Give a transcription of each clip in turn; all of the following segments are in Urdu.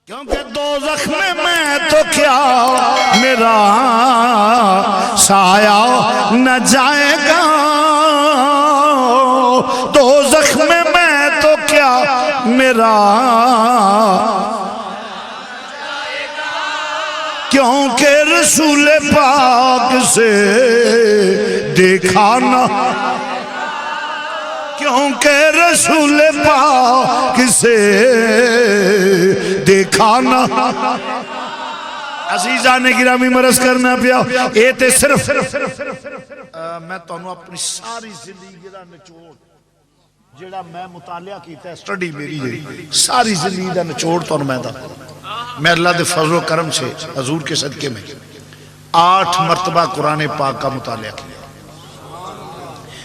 کیونکہ دوزخ میں تو کیا میرا سایہ نہ جائے گا، دوزخ میں تو کیا میرا کیونکہ رسول پاک سے دیکھا نہ، کیونکہ رسول پاک سے دیکھا نہ۔ عزیزان گرامی مرض کرنا پیا اے تے صرف میں تانوں اپنی ساری زندگی دا نچوڑ جڑا میں مطالعہ کیتا ہے، سٹڈی میری جڑی ساری زندگی دا نچوڑ تانوں میں اللہ دے فضل و کرم سے حضور کے صدقے میں 8 مرتبہ قرآن پاک کا مطالعہ کیا،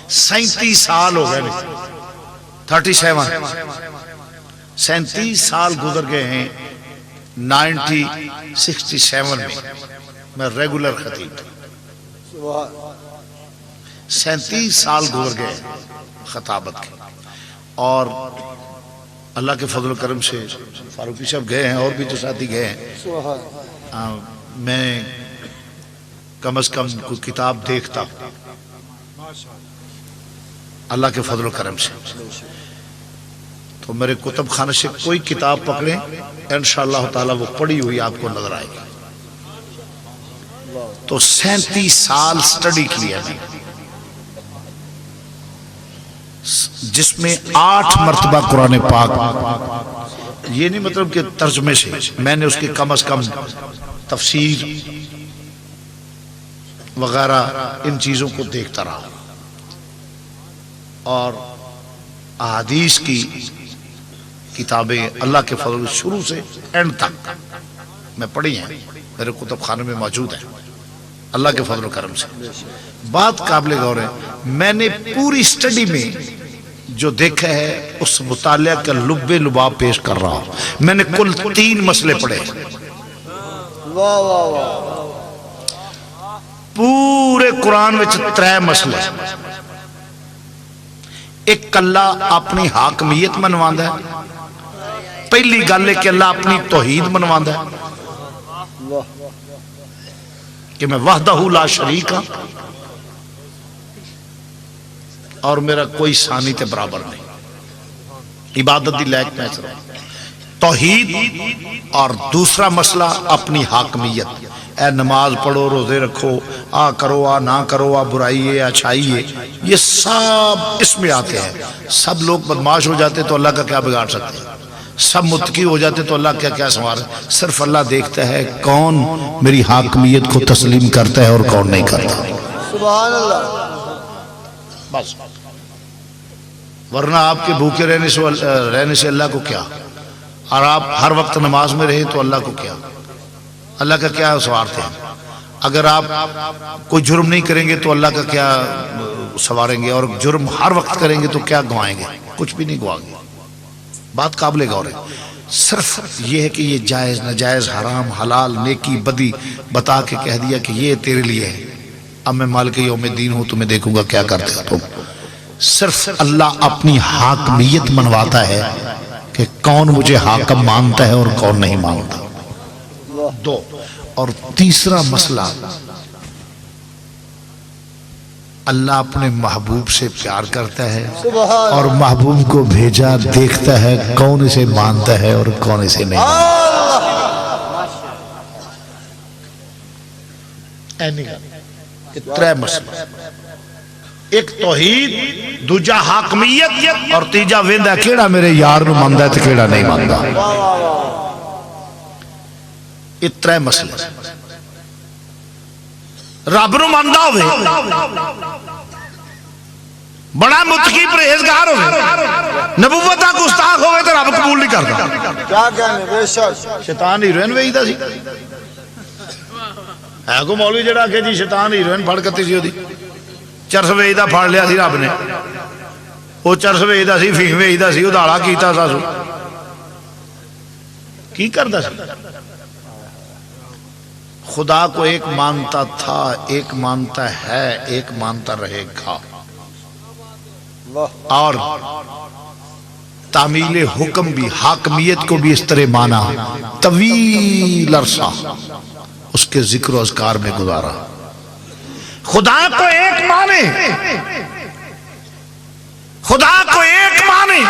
37 سال ہو گئے، 37 سال گزر گئے ہیں 1967 میں ریگولر خطیب تھا، 37 سال گزر گئے خطابت کے، اور اللہ کے فضل و کرم سے فاروقی صاحب گئے ہیں اور بھی تو ساتھی گئے ہیں، میں کم از کم کوئی کتاب دیکھتا اللہ کے فضل و کرم سے، تو میرے کتب خانہ سے کوئی کتاب پکڑیں انشاءاللہ تعالی وہ پڑھی ہوئی آپ کو نظر آئے گی۔ تو 37 سال سٹڈی کی ہے جس میں 8 مرتبہ قرآن پاک، یہ نہیں مطلب کہ ترجمے سے، میں نے اس کے کم از کم تفسیر وغیرہ ان چیزوں کو دیکھتا رہا، اور احادیث کی کتابیں اللہ کے فضل شروع سے اینڈ تک میں پڑھی ہیں، میرے کتب خانے میں موجود ہیں اللہ کے فضل و کرم سے۔ بات قابل غور ہے، میں نے پوری سٹڈی میں جو دیکھا ہے اس مطالعہ کا لب لباب پیش کر رہا ہوں۔ میں نے کل 3 مسئلے پڑھے، پورے قرآن میں 3 مسئلے، ایک اللہ اپنی حاکمیت منواندہ ہے، پہلی گل ہے کہ اللہ اپنی توحید منواندہ ہے کہ میں وحدہ لا شریک ہوں اور میرا کوئی ثانی تے برابر نہیں، عبادت دی لائق میں سر توحید، اور دوسرا مسئلہ اپنی حاکمیت، اے نماز پڑھو، روزے رکھو، آ کرو آ نہ کرو، آ برائی ہے اچھائی ہے، یہ سب اس میں آتے ہیں۔ سب لوگ بدماش ہو جاتے تو اللہ کا کیا بگاڑ سکتے ہیں، سب متقی ہو جاتے تو اللہ کیا سنوارے، صرف اللہ دیکھتا ہے کون میری حاکمیت کو تسلیم کرتا ہے اور کون نہیں کرتا، بس۔ ورنہ آپ کے بھوکے رہنے سے اللہ کو کیا، اور آپ ہر وقت نماز میں رہے تو اللہ کو کیا، اللہ کا کیا سوارتے ہیں، اگر آپ کوئی جرم نہیں کریں گے تو اللہ کا کیا سواریں گے، اور جرم ہر وقت کریں گے تو کیا گوائیں گے، کچھ بھی نہیں گوائیں گے۔ بات قابل غور ہے، صرف یہ ہے کہ یہ جائز ناجائز حرام حلال نیکی بدی بتا کے کہہ دیا کہ یہ تیرے لیے ہے، اب میں مالک یوم الدین ہوں، تمہیں دیکھوں گا کیا کرتے ہو تم۔ صرف اللہ اپنی حاکمیت منواتا ہے کہ کون مجھے حاکم مانتا ہے اور کون نہیں مانتا، 2۔ اور تیسرا مسئلہ، اللہ اپنے محبوب سے پیار کرتا ہے اور محبوب کو بھیجا دیکھتا ہے کون اسے مانتا ہے اور کون اسے نہیں مانتا۔ 3 مسئلہ، ایک توحید، دوجا حاکمیت، اور تیجا ویندا کیڑا میرے یار نو ماندا ہے تے کیڑا نہیں ماندا۔ یہ 3 مسئلے، رب نو ماندا ہوئے، بڑا متقی پرہیزگار ہوئے، نبوت کا گستاخ ہوئے تو رب قبول نہیں کرتا۔ کیا کہنے بے شک شیطان ہیروئن ویچدا سی، ہے کو مولوی جڑا کہ جی شیطان ہیروئن پھڑ کتی سی، دی چرس ویچدا پھڑ لیا سی رب نے، وہ چرس ویچدا سی، فیس ویچدا سی، اداڑا کیتا سا، کی کردا سی؟ خدا کو ایک مانتا تھا، ایک مانتا ہے، ایک مانتا رہے گا، اور تعمیل حکم بھی، حاکمیت کو بھی اس طرح مانا، طویل عرصہ اس کے ذکر و اذکار میں گزارا۔ خدا کو ایک مانے، خدا کو ایک مانے،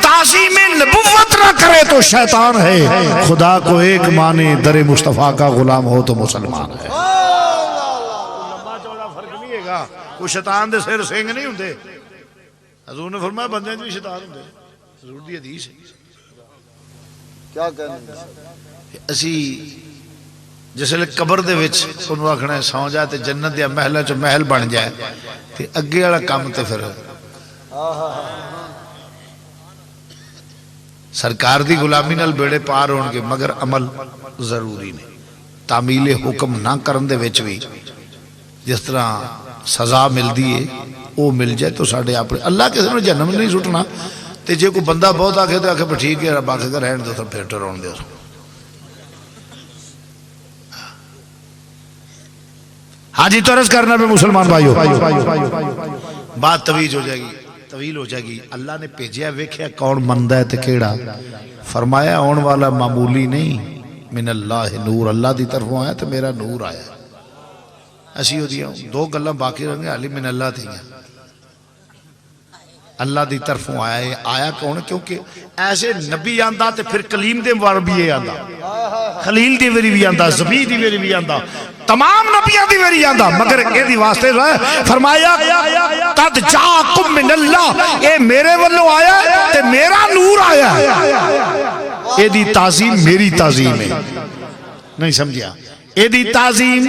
تعظیم نبوت نہ کرے تو شیطان ہے، خدا کو ایک مانے، در مصطفیٰ کا غلام ہو تو مسلمان ہے۔ لمبا چوڑا فرق نہیں ہے گا، کوئی شیطان دے سر سنگ نہیں ہوندے۔ حضور نے فرمایا بندے بھی شیطان ہوندے، حضور دی حدیث ہے۔ کیا کہنے اسی جس لئے قبر دے وچ انہوں آکھنا ہے سو جائے تے جنت یا محلہ چو محل بن جائے تے اگے والا کام تے پھر سرکار دی غلامی نال بیڑے پار ہون گے، مگر عمل ضروری نہیں۔ تعمیل حکم نہ کرن دے وچ بھی جس طرح سزا مل دیئے وہ مل جائے تو ساڑھے اپنے اللہ کسی نے جنم نہیں سٹنا تے جے کوئی بندہ بہت آکھے تو آکھے ٹھیک ہے رب آکھے گا رہن دو تو پھر ٹرون دے۔ حاجی تو عرض کرنا پہ مسلمان بھائیو، بات طویل ہو جائے گی۔ اللہ نے پیجیا ویکھیا کون مندہ ہے تے کیڑا، فرمایا آن والا معمولی نہیں، من اللہ نور، اللہ دی طرفوں آیا تو میرا نور آیا۔ اسی ہو دیا دو گلہ باقی رہیں گے، علی من اللہ تھی ہیں، اللہ دی طرفوں آیا ہے۔ آیا کون؟ کیونکہ ایسے نبی آندہ تے پھر کلیم دے وار بھی یہ آندہ، خلیل دی ویری بھی آندہ، زبی دی ویری بھی آندہ، تمام نبیان دی ویری آندہ، مگر اے دی واسطے جو ہے فرمایا قد جاکم من اللہ، اے میرے والو آیا تے میرا نور آیا۔ اے دی تعظیم میری تعظیم ہے، نہیں سمجھیا؟ اے دی تعظیم،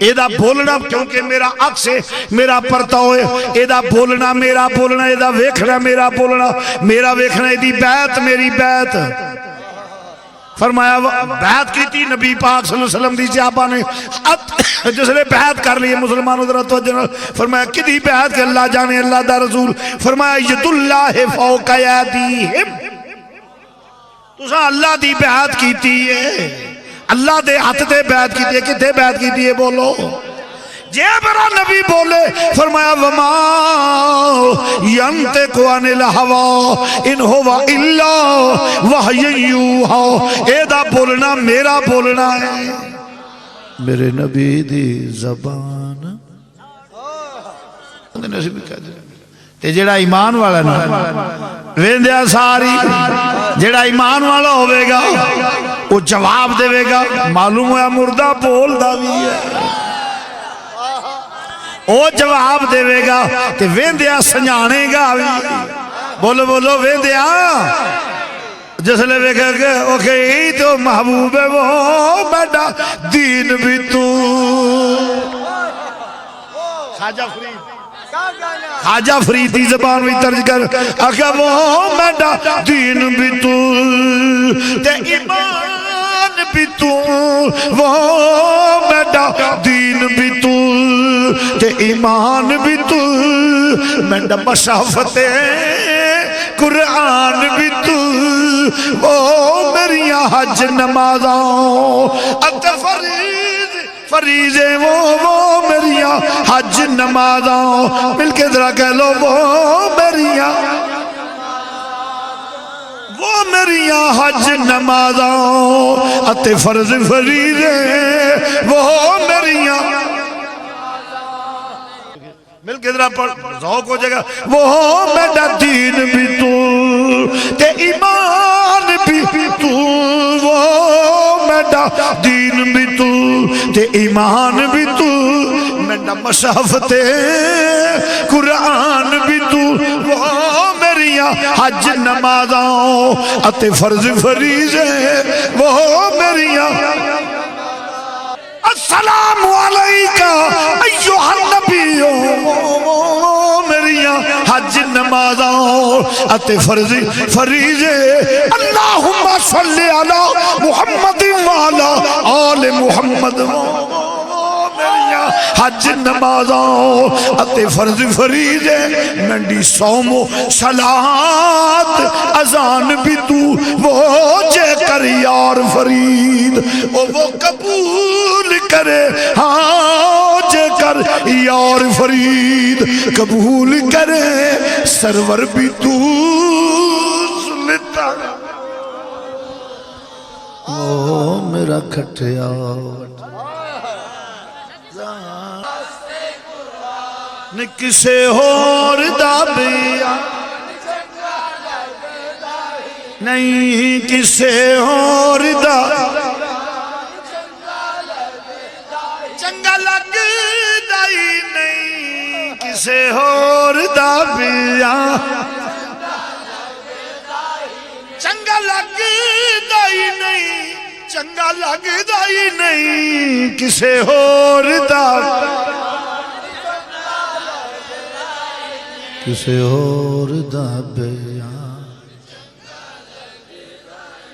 اے دا بولنا کیونکہ میرا عکس ہے، میرا پرتاؤ ہے، اے دا بولنا میرا بولنا، اے دا ویکھنا میرا بولنا، میرا ویکھنا، اے دی بیعت میری بیعت۔ فرمایا بیعت کی تھی نبی پاک صلی اللہ علیہ وسلم دی صحابہ نے، جس نے بیعت کر لی مسلمان حضرت توجہ، فرمایا کدی بیعت کہ اللہ جانے اللہ دا رسول، فرمایا ید اللہ فوق ایدیہم، تسا اللہ دی بیعت کی تھی ہے، اللہ دے ہاتھ دے بیعت کی تھی ہے، کتے بیعت کی تھی ہے بولو؟ جے برا نبی بولے فرمایا وما ینطق عن الہوی ان ہوا الا وحی یوحی، اے دا بولنا میرا بولنا ہے، میرے نبی دی زبان تے جیڑا ایمان والا نا ویندیا ساری، جیڑا ایمان والا ہوئے گا وہ جواب دے گا، معلوم ہوا مردہ بول دا بھی ہے، او جواب دے گا کہ ویندیا سنجانے گا بھی، بولو بولو ویندیا جس لے ویکھا کہ اوکے ہی تو محبوب ہے وہ بیٹا دین بھی تو خواجہ فریدی زبان بھی ترج کر آکھا وہ بیٹا دین بھی تو تے ایمان بھی تو، وہ بیٹا دین بھی تو تے ایمان بھی تو، میڈا مشافت قرآن بھی تو، وہ میریاں حج نمازاں ات فریضے وہ میریاں حج نمازاں، مل کے ذرا کہہ لو وہ میریاں حج نمازاں ات فرض فریضے وہ میریاں، مل کے ذرا پڑھ ذوق ہو جائے گا، وہ میرا دین بھی تو تے ایمان بھی تو، وہ میرا دین بھی تو تے ایمان بھی تو، میرا مشافت قرآن بھی تو، وہ میریاں حج نمازاں اتے فرض فریضے وہ میریاں۔ السلام علیکہ ایوہ النبی، میریاں حج نمازاں اتے فرض فریضے، اللہم صلی علی محمد وعلا آل محمد، میریاں حج نمازاں اتے فرض فریضے، منڈی صوم و صلاة اذان بھی تو، وہ جے کر یار فرید وہ قبول کرے، ہاں جے کر یار فرید قبول کرے، سرور بھی تو میرا کھٹیا کسے ہور دا بیا نہیں کسے ہور دا چنگا لگدا ہی نہیں کسے ہور دا بیا چنگا لگدا ہی نہیں چنگا لگدا ہی نہیں کسے ہور دا کسے اور دا بیان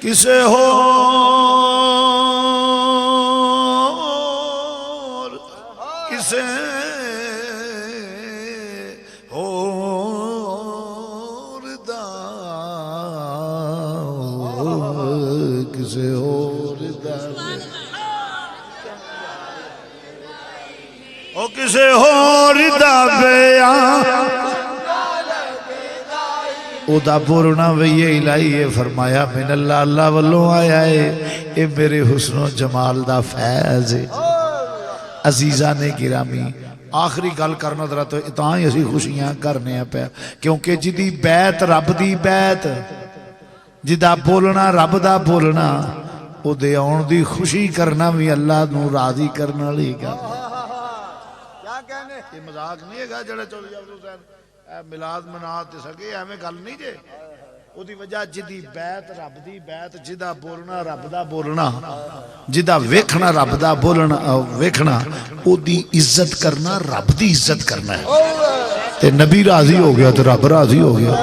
کسے اور کسے اور دا کسے اور دا او کسے اور دا بیان او دا بورنا ویے الہی فرمایا من اللہ اللہ والوں آیا ہے اے میرے حسن و جمال دا فیض ہے عزیزان گرامی آخری گل کرنا درہ تو اتنا ہی اسی خوشیاں کرنے ہیں پہ کیونکہ جدی بیت رب دی بیت جدا بولنا رب دا بولنا او دے آن دی خوشی کرنا بھی اللہ نو راضی کرنا لے گا کیا کہنے یہ مذاق نہیں ہے گا جڑے چولی جاؤ حسین ملاد منات سکے ہمیں گل نہیں جے او دی وجہ جدی بیت رب دی بیت جدا بولنا رب دا بولنا جدا ویکھنا رب دا بولنا ویکھنا او دی عزت کرنا رب دی عزت کرنا ہے تے نبی راضی ہو گیا تے رب راضی ہو گیا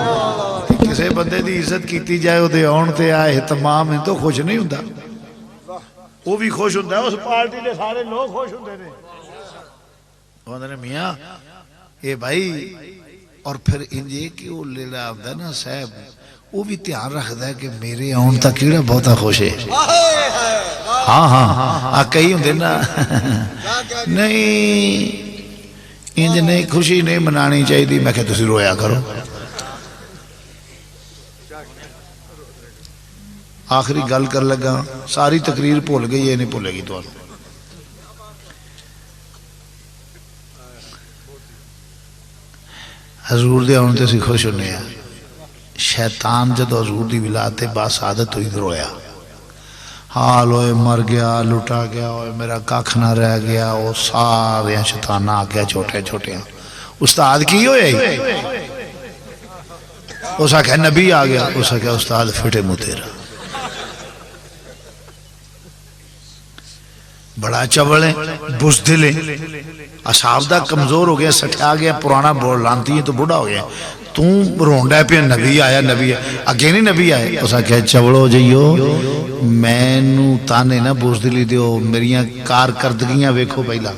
کسے بندے دی عزت کیتی جائے او دے آن تے آئے اہتمام ہے تو خوش نہیں ہوندا وہ بھی خوش ہوندا ہے اس پارٹی دے سارے لوگ خوش ہوندے نے وہ نے میاں اے بھائی اور پھر انجے کہ وہ لیلہ آمدہ نا صاحب وہ بھی تیار رکھ دا ہے کہ میرے آن تا کیڑا بہتا خوش ہے ہاں ہاں کئی ہوں دینا نہیں انجے نہیں خوشی نہیں منانی چاہی دی میں کہ تسی رویا کرو آخری گل کر لگا ساری تقریر بھول گئی یہ نہیں بھولے گی تو حضور دے آنے سے خوش ہونے ہیں شیطان جدو حضور دی ولادت باس عادت ہوئی درویا حال ہوئے مر گیا لٹا گیا ہوئے میرا کاکھ نہ رہ گیا وہ سارے شیطان آ گیا چھوٹے چھوٹے استاد کی ہوئے اسا کہ نبی آ گیا اسا کہ استاد فٹے منہ تیرا بڑا چوڑے بزدلے اصحاب دا کمزور ہو گیا سٹھا گیا پرانا بول لانتی ہے تو بڑا ہو گیا تم رونڈا ہے پہ نبی آیا نبی آیا اگے نہیں نبی آئے اسا کہ چوڑو جئیو میں نو تانے نہ بزدلی دیو میریاں کارکردگیاں ویکھو پہلا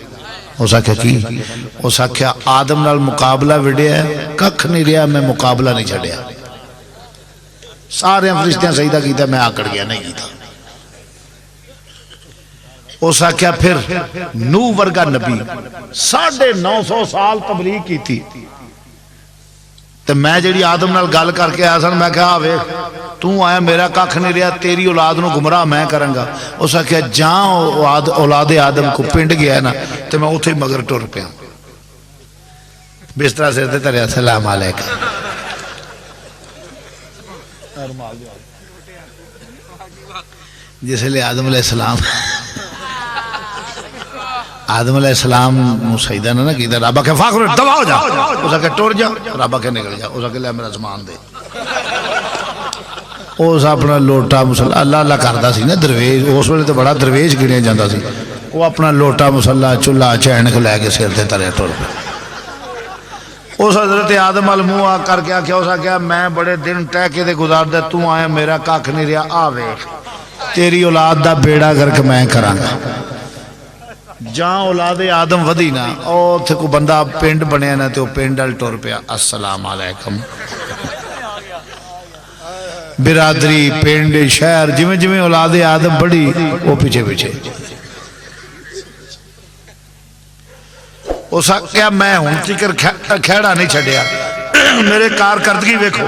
اسا کہ کی اسا کہ آدم نال مقابلہ وڈیا ہے ککھ نہیں رہا میں مقابلہ نہیں چھڑیا سارے فرشتیاں سجدہ کیتا میں آکڑ گیا نہیں کیتا اسا کیا پھر نو ورگا نبی 950 سال تبلیغ کی تھی تو میں جڑی آدم نال گل کر کے آیا سن میں کہا ویکھ تو آیا میرا ککھ نہیں رہا تیری اولاد نو گمراہ میں کروں گا اسا کیا جہاں اولاد آدم کو پنڈ گیا ہے نا تو میں اتھے مگر ٹر پیا بسترا سے تیرے السلام علیکم جس لئے آدم علیہ السلام آدم علیہ السلام سجدہ نہ کیتا رابا کہ فاخر دبا ہو جا اسا کہ ٹور جا رابا کہ نکل جا اسا کہ لے میرا زمان دے اسا اپنا لوٹا مسلح اللہ اللہ کردہ سی نا درویش اس وقت تو بڑا درویش گنے جاندہ سی وہ اپنا لوٹا مسلح چلہ چینک لے کے سیر دے ترے ٹور پہ اس حضرت آدم الموہ کر کے آکھیا اسا کیا میں بڑے دن ٹیکے دے گزار دے تو آئے میرا کاکھ نہیں رہا آوے تیری اولاد دا بیڑا کر کے میں کرانگا جہاں اولاد آدم ودی نا اور تھے کو بندہ پینڈ بنے نا تو پینڈل ٹور پیا السلام علیکم برادری پینڈ شہر جمیں جمیں اولاد آدم بڑی وہ پیچھے پیچھے اسا کیا میں ہوں چکر کھیڑا نہیں چھڑیا میرے کارکردگی ویکھو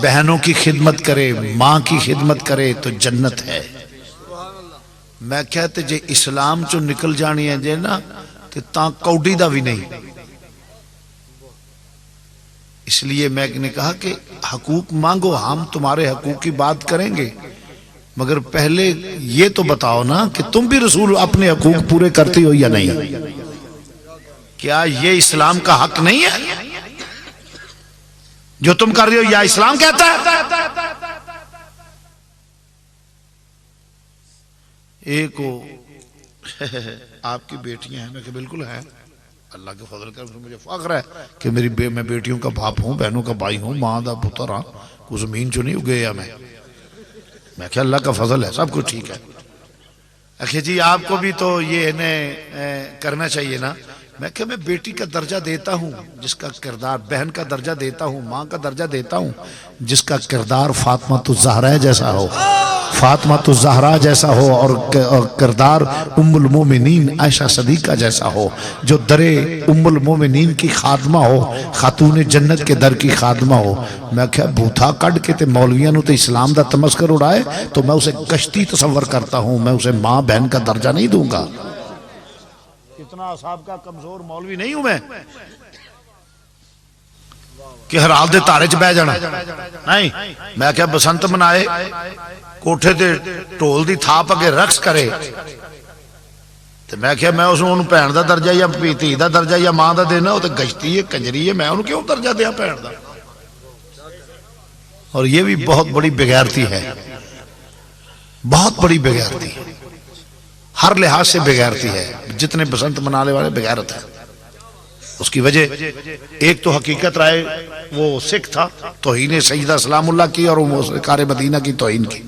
بہنوں کی خدمت کرے، ماں کی خدمت کرے تو جنت ہے۔ میں کہتے جے اسلام چو نکل جانی ہے جے نا تے تاں کوڈی دا بھی نہیں۔ اس لیے میں نے کہا کہ حقوق مانگو، ہم تمہارے حقوق کی بات کریں گے، مگر پہلے یہ تو بتاؤ نا کہ تم بھی رسول اپنے حقوق پورے کرتی ہو یا نہیں؟ کیا یہ اسلام کا حق نہیں ہے جو تم کر رہے ہو؟ یا اسلام کہتا ہے؟ ایک آپ کی بیٹیاں ہیں، میں کہ بالکل ہیں، اللہ کے فضل کر مجھے فخر ہے کہ میں بیٹیوں کا باپ ہوں، بہنوں کا بھائی ہوں، ماں دا پتر ہاں، کو زمین چو نہیں اگے یا میں کہ اللہ کا فضل ہے، سب کچھ ٹھیک ہے۔ اکھے جی آپ کو بھی تو یہ انہیں کرنا چاہیے نا۔ میں کہ میں بیٹی کا درجہ دیتا ہوں جس کا کردار، بہن کا درجہ دیتا ہوں، ماں کا درجہ دیتا ہوں جس کا کردار فاطمہ الزہرا جیسا ہو، فاطمہ الزہرا جیسا ہو، اور کردار ام المومنین عائشہ صدیقہ جیسا ہو، جو در ام المومنین کی خادمہ ہو، خاتون جنت کے در کی خادمہ ہو۔ میں کہا بھوتھا کڈ کے تے مولویاں نو تے اسلام دا تمسکر اڑائے تو میں اسے کشتی تصور کرتا ہوں، میں اسے ماں بہن کا درجہ نہیں دوں گا۔ اتنا اصحاب کا کمزور مولوی نہیں ہوں میں کہ ہر حال دے تارے چ بہ جانا نہیں۔ میں کہا بسنت منائے، کوٹھے تے ٹول دی تھاپ اگے رقص کرے، تو میں کہا میں اسنوں بہن دا درجہ یا دھی دا درجہ یا ماں دا دینا، وہ تو گشتی ہے، کنجری ہے، میں انہوں کیوں درجہ دیا بہن دا؟ اور یہ بھی بہت بڑی بغیرتی ہے، بہت بڑی بغیرتی ہے، ہر لحاظ سے بغیرتی ہے۔ جتنے بسنت منانے والے بغیرت ہیں۔ اس کی وجہ ایک تو حقیقت رائے وہ سکھ تھا، توہین سیدہ سلام اللہ کی اور وہ سرکار مدینہ کی توہین کی،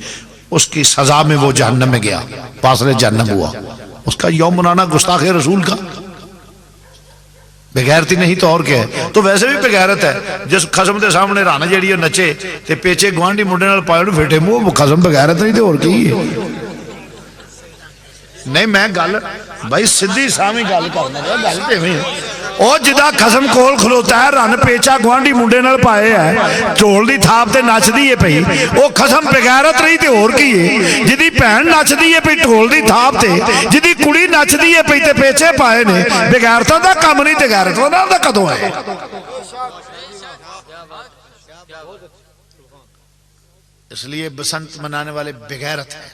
اس کی سزا میں وہ جہنم میں گیا، پاسل جہنم ہوا۔ اس کا یوم منانا گستاخ رسول کا بغیرتی نہیں تو اور کیا ہے؟ تو ویسے بھی بغیرت ہے جس خسم دے سامنے رانا جیڑی نچے تے پیچھے گوانڈی منڈے نال پائے پھیٹے منہ، خسم بغیرت نہیں تو اور کی ہے؟ نہیں میں گل بھائی سدھی سامنے گل کرنا گل تے میں او جدا قسم کول کھلوتا ہے رن پیچا گوانڈی منڈے نال پائے ہے، ٹول دی تھاپ تے نچ دی ہے پئی، او قسم بغیرت رہی تے اور کی ہے؟ جدی بہن نچ دی ہے پئی ٹول دی تھاپ تے، جدی کڑی نچ دی ہے پئی تے پیچھے پائے نے، بغیرتاں دا کم نہیں تے غیرتاں دا کدوں ہے؟ اس لیے بسنت منانے والے بغیرت ہیں۔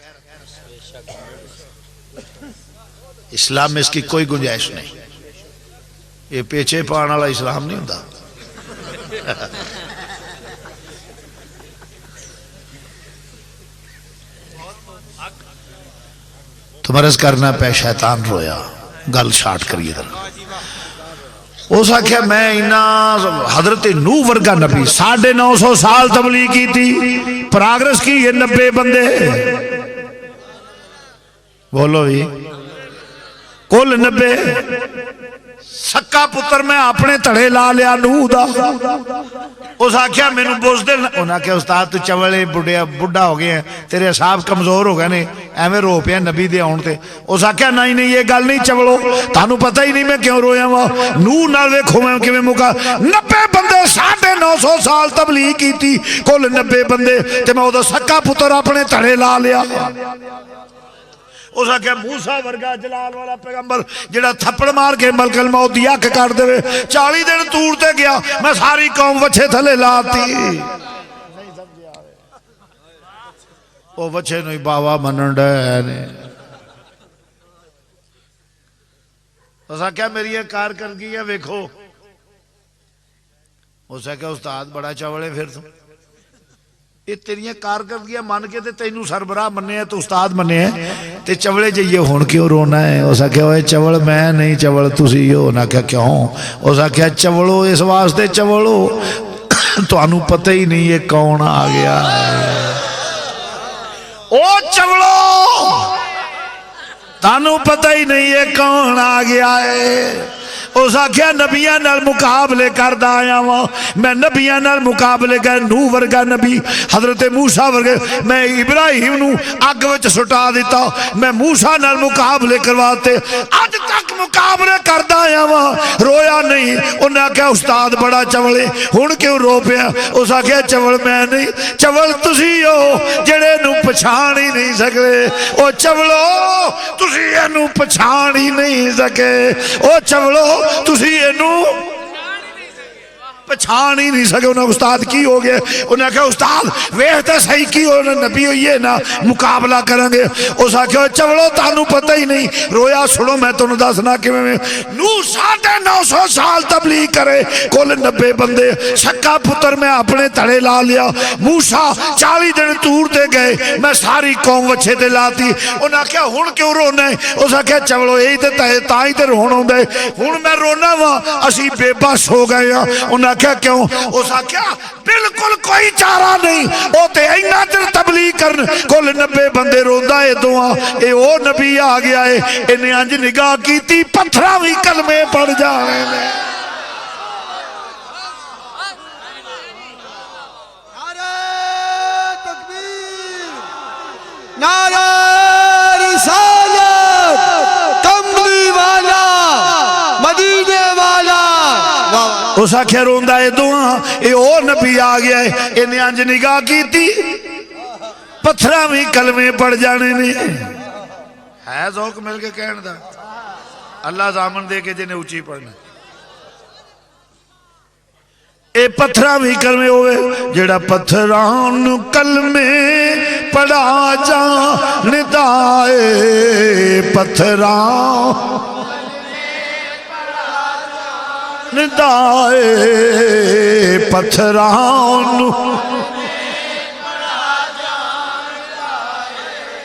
اسلام میں اس کی کوئی گنجائش نہیں، یہ پیچھے پانے والا اسلام نہیں ہوتا۔ تو مرض کرنا پہ شیطان رویا، گل شارٹ کریے در اس آکھیا میں اینا حضرت نوح ورگا نبی 950 سال تبلیغ کی تھی، پراگرس کی یہ 90 بندے، بولو بھی کل 90 سکا پتر میں اپنے تڑے لا لیا نوح دا۔ اس آکھیا میں نو بوز دل، انہاں کہا استاد تو چولے بڑھا ہو گئے ہیں، تیرے اصحاب کمزور ہو گئے نے، ایویں رو پیا نبی دے آن تے۔ اس آکھیا نہیں یہ گل نہیں چولو، تانوں پتہ ہی نہیں میں کیوں رویا وا، نوح نال ویکھو میں کیویں مکا 90 بندے 950 سال تبلیغ کیتی، کل 90 بندے تے میں او دا سکا پتر اپنے تڑے لا لیا۔ اس آکھیا موسیٰ ورگا جلال والا پیغمبر جڑا تھپڑ مار کے ملک الموت دی اکھ کاٹ دے 40 دن تور تے گیا، میں ساری قوم وچھے تھلے لاتی، وہ وچھے نوی باوا منن ڈے نے۔ اس آکھیا میری یہ کارکردگی ہے ویکھو۔ اس آکھیا استاد بڑا چاولے پھر تو یہ تیریاں کارکردگیاں مان کے تے تینوں سربراہ مننے ہیں تو استاد مننے ہیں تے چولے جائیے ہون کیوں رونا ہے؟ اس آکھیا اوے چول میں نہیں چول تسی ہو نا کیا کیوں؟ اس آکھیا چولو اس واسطے چولو تو انہوں پتہ ہی نہیں یہ کون آ گیا ہے، او چولو تانوں پتہ ہی نہیں یہ کون آ گیا ہے۔ اس آکھیا نبیاں نال مقابلے کردا آیا وا میں نبیاں نال مقابلے کر نوح ورگا نبی حضرت موسیٰ ورگے میں ابراہیم نو اگ وچ سٹا دیتا میں موسیٰ نال مقابلے کرواتے اج تک مقابلے کردا آیا وا رویا نہیں انہاں کہا استاد بڑا چولے ہن کیوں رو پیا اس آکھیا چول میں نہیں چول تسی ہو جڑے نو پچھان ہی نہیں سکے او چولو تسی اینو پچھان ہی نہیں سکے او چولو تسی اینو پچھان ہی نہیں سکے انہوں استاد کی ہو گئے انہوں نے کہا استاد ویختے صحیح کی ہو نبی ہوئیے نا مقابلہ کریں گے اس آکھے چولو تانوں پتہ ہی نہیں رویا سنو میں تو دسنا کہ میں نو 950 سال تبلیغ کرے کل 90 بندے شکا پتر میں اپنے تڑے لا لیا موسیٰ 40 دن تور دے گئے میں ساری قوم وچھے دے لاتی انہوں نے کہا ہون کیوں رونا ہے اس آکھے چولو یہی تے تائیں تے رونا دے ہون میں رونا وا اسی بے بس ہو گئے انہوں کیا کیوں اس کیا بالکل کوئی چارہ نہیں او تے اینا دل تبلیغ کرن کل 90 بندے روندا ہے دعا اے او نبی آ گیا ہے انہیں انج نگاہ کیتی پتھراوی کلمے پڑھ جانے میں نعرہ تکبیر نعرہ رسالت کملی والا مدینے والا اس آکھے روندہ ہے دعا اے او نبی آ گیا ہے انہیں انج نگاہ کی تھی پتھراوی کلمے پڑھ جانے نے ہے ذوق مل کے کہن دا اللہ زامن دے کے جنہیں اچھی پڑھنا اے پتھراوی کلمے ہوئے جڑا پتھران کلمے پڑھا جانے دائے پتھران ندائے پتھران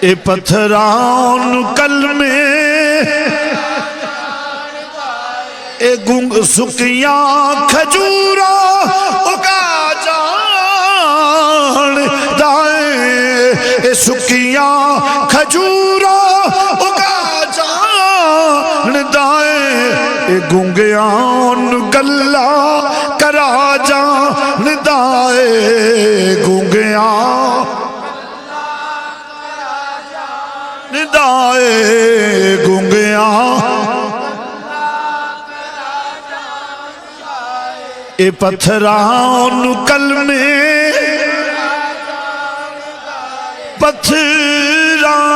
اے پتھران کلمے اے گنگ سکیاں کھجورا اگا جان دائے اے سکیاں کھجورا اگا جان دائے اے گنگیان گلہ کرا جان دائے گنگیان دائے گنگیان اے پتھران کلمے پتھران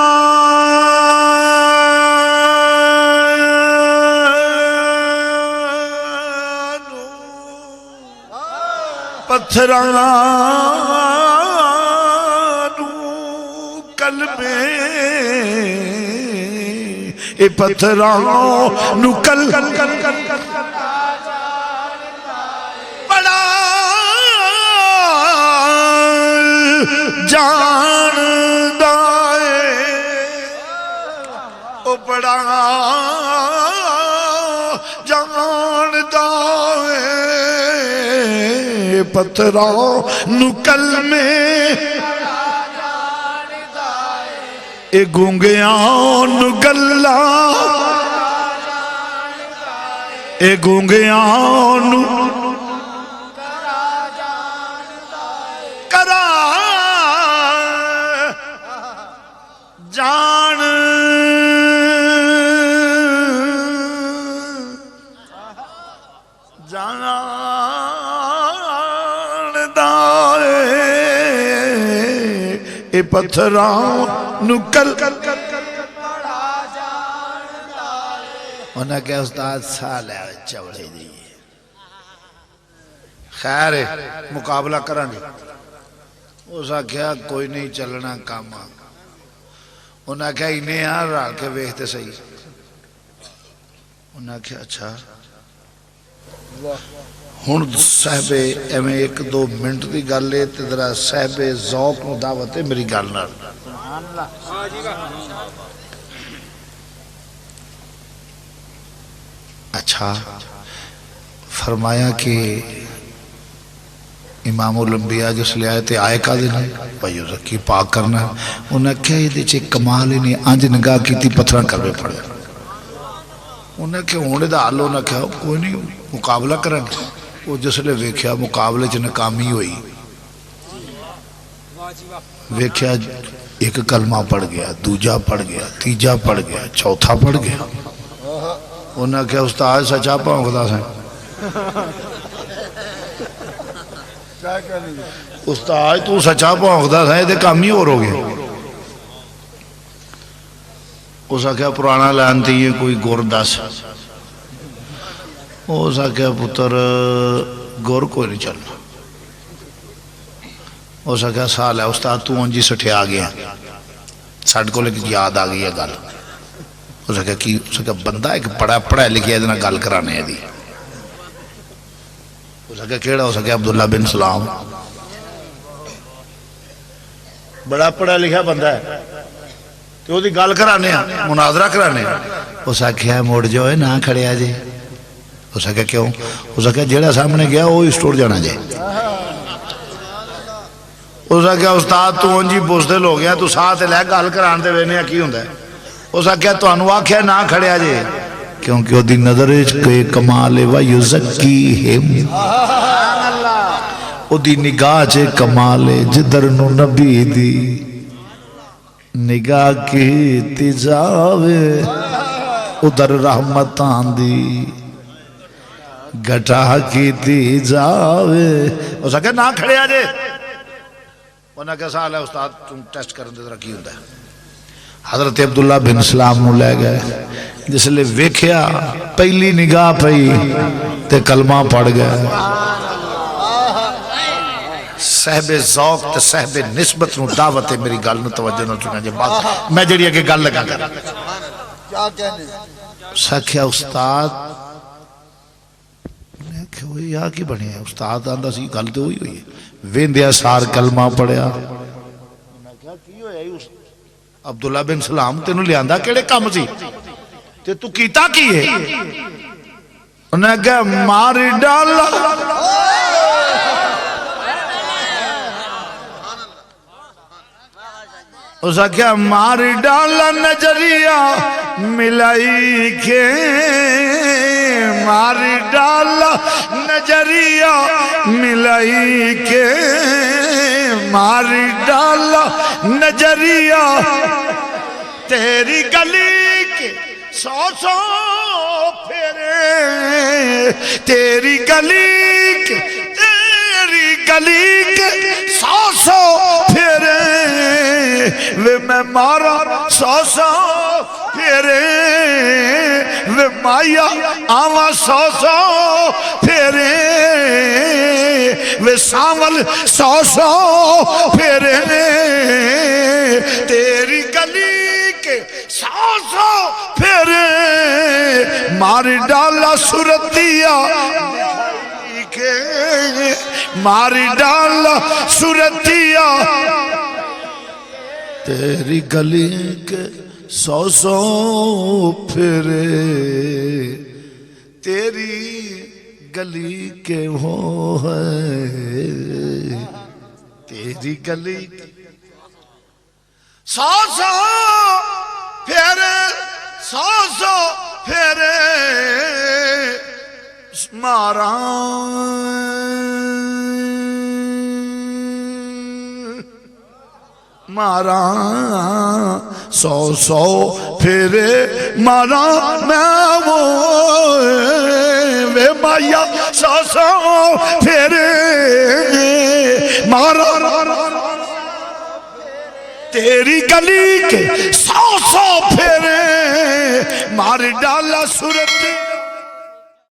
پتھران کلمے اے پتھران کل بڑا جان دائے او بڑا جان دائے پتھران کلمے اے گونگیان گلہ اے گونگیان کرا جان جان دائے اے پتھران نکل انہاں کہ استاد سال ہے چوڑے دیئے خیر ہے مقابلہ کرنے اسا کیا کوئی نہیں چلنا کام انہاں کیا انہیں یہاں رال کے ویختے صحیح انہاں کیا اچھا ہون صاحب ایمیں 1-2 منٹ دی گل لے تدرہ صاحب ذوق نو دعوت ہے میری گل نہ اچھا فرمایا کہ امام الانبیاء جس لے آئے تھے آئے کا دن بھائیو رکھی پاک کرنا انہاں کہا یہ دیچے کمال انہیں آنج نگاہ کی تھی پتھران کر بے پڑے انہیں کہ ہونے دا حل انہیں کہا کوئی نہیں مقابلہ کریں گے. وہ جس لئے ویکھیا مقابلے چ ناکامی ہوئی, ویکھیا ایک کلمہ پڑھ گیا, دوجا پڑھ گیا, تیجا پڑھ گیا, چوتھا پڑھ گیا. انہیں کہا استاد سچا پاؤں سے استاد تو سچا پاؤں ہے یہ کام ہی اور ہو گیا. اس آخیا پرانا لانتی ہے کوئی گر دس. اس آخیا پتر گر کوئی نہیں چلنا. اس آخیا سال ہے استاد تو انجی سٹھیا گیا ساڈے کو یاد آ گئی ہے گل. اس آخیا کی اس آخیا بندہ ایک پڑھا لکھیا یہ گل کرانے ہے. اس آخیا کیڑا؟ اس آخیا عبداللہ بن سلام. بڑا پڑھا لکھا بندہ ہے تو وہ گل کرانے مناظرہ کرانے. اس آخیا مڑ جو ہے نہ کھڑیا جی. اس آخیا کیوں؟ اس آخیا جیڑا سامنے گیا وہ اس ٹوڑ جانا جی. اس آخیا استاد تو انجی بزدل ہو گیا تو ساتھ لے گل کران دے وینے کی ہوندا ہے. اس آخیا تانوں آکھیا نہ کھڑیا جی کیونکہ وہ دی نظر کے کمال و یزکیہم وہ دی نگاہ چے کمال جدر نو نبی دی نگاہ کی تجاوے ادھر رحمتان دی گھٹا کی تجاوے. اس آخیا نہ کھڑیا جی. انہاں کیا سال ہے استاد تم ٹیسٹ کرن دے ذرا کی ہوندا ہے. حضرت عبداللہ بن سلام نو لے گئے. جس لئے ویکھیا پہلی نگاہ پئی تے کلمہ پڑھ گئے. صاحب ذوق تے صاحب نسبت نو دعوت ہے میری گل نو توجہ نہ چکا جی بات میں جڑی اگے گل لگا کر سکھیا استاد نے کہ وہ یہاں کی بنے ہیں. استاد آندہ سی گل تو ہوئی ہے ویندیا سار کلمہ پڑھیا. عبداللہ بن سلام تینوں لے آندہ کیڑے کام سی تے تو کیتا کی ہے؟ انہیں کہا ماری ڈالا اسا کیا ماری ڈالا نظریہ ملائی کے ماری ڈالا نظریہ ملائی کے ماری ڈالا نظریہ تیری گلی کے سو پھیرے تیری گلی کے سو پھیرے وے میں مارا سو پھیرے وے مایا آواں سو پھیرے وے ساول سو پھیرے تیری گلی کے سو پھیرے ماری ڈالا صورتیا ماری ڈالا صورتیا تیری گلی کے سو پھرے تیری گلی کے وہ ہے تیری گلی کے سو پھرے سو پھرے مارا مارا سو پھرے مارا میں وہ وے مایا سو پھرے مارا تیری گلی کے سو پھرے مار ڈالا صورت